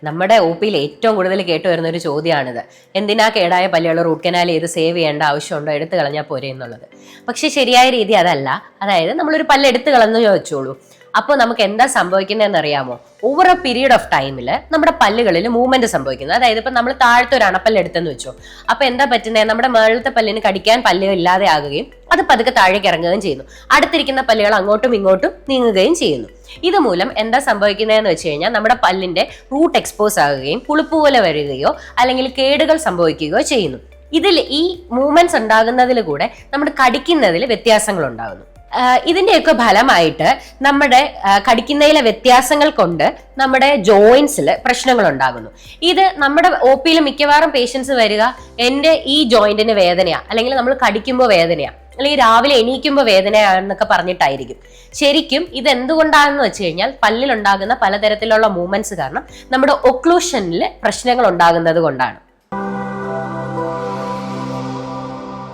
നമ്മുടെ ഒ പിയിൽ ഏറ്റവും കൂടുതൽ കേട്ട് വരുന്ന ഒരു ചോദ്യമാണിത്. എന്തിനാ കേടായ പല്ലുകൾ റൂട്ട് കനാൽ ചെയ്ത് സേവ് ചെയ്യേണ്ട ആവശ്യമുണ്ടോ, എടുത്തു കളഞ്ഞാൽ പോരെ എന്നുള്ളത്. പക്ഷെ ശരിയായ രീതി അതല്ല. അതായത് നമ്മളൊരു പല്ല് എടുത്തു കളഞ്ഞു ചോദിച്ചോളൂ, അപ്പോൾ നമുക്ക് എന്താ സംഭവിക്കുന്നതെന്ന് അറിയാമോ? ഓവർ എ പീരീഡ് ഓഫ് ടൈമിൽ നമ്മുടെ പല്ലുകളിൽ മൂവ്മെന്റ് സംഭവിക്കുന്നത്. അതായത് ഇപ്പൊ നമ്മൾ താഴത്തെ ഒരു അണപ്പല്ല് എടുത്തെന്ന് വെച്ചോ, അപ്പൊ എന്താ പറ്റുന്നത്? നമ്മുടെ മേളത്തെ പല്ലിന് കടിക്കാൻ പല്ല് ഇല്ലാതെ ആകുകയും അത് പതുക്കെ താഴേക്ക് ഇറങ്ങുകയും ചെയ്യുന്നു. അടുത്തിരിക്കുന്ന പല്ലുകൾ അങ്ങോട്ടും ഇങ്ങോട്ടും നീങ്ങുകയും ചെയ്യുന്നു. ഇതുമൂലം എന്താ സംഭവിക്കുന്നതെന്ന് വെച്ച് കഴിഞ്ഞാൽ നമ്മുടെ പല്ലിന്റെ റൂട്ട് എക്സ്പോസ് ആകുകയും പുളിപ്പ് പോലെ വരികയോ അല്ലെങ്കിൽ കേടുകൾ സംഭവിക്കുകയോ ചെയ്യുന്നു. ഇതിൽ ഈ മൂവ്മെന്റ്സ് ഉണ്ടാകുന്നതിൽ കൂടെ നമ്മുടെ കടിക്കുന്നതിൽ വ്യത്യാസങ്ങൾ ഉണ്ടാകുന്നു. ഇതിന്റെയൊക്കെ ഫലമായിട്ട് നമ്മുടെ കടിക്കുന്നതിലെ വ്യത്യാസങ്ങൾ കൊണ്ട് നമ്മുടെ ജോയിന്റ്സിൽ പ്രശ്നങ്ങൾ ഉണ്ടാകുന്നു. ഇത് നമ്മുടെ ഒ പിയിൽ മിക്കവാറും പേഷ്യൻസ് വരിക, എൻ്റെ ഈ ജോയിന്റിന് വേദനയാ, അല്ലെങ്കിൽ നമ്മൾ കടിക്കുമ്പോൾ വേദനയാ, അല്ലെങ്കിൽ രാവിലെ എണീക്കുമ്പോൾ വേദനയാണെന്നൊക്കെ പറഞ്ഞിട്ടായിരിക്കും. ശരിക്കും ഇത് എന്തുകൊണ്ടാണെന്ന് വെച്ച് കഴിഞ്ഞാൽ പല്ലിലുണ്ടാകുന്ന പലതരത്തിലുള്ള മൂവ്മെന്റ്സ് കാരണം നമ്മുടെ ഒക്ലൂഷനിൽ പ്രശ്നങ്ങൾ ഉണ്ടാകുന്നത് കൊണ്ടാണ്.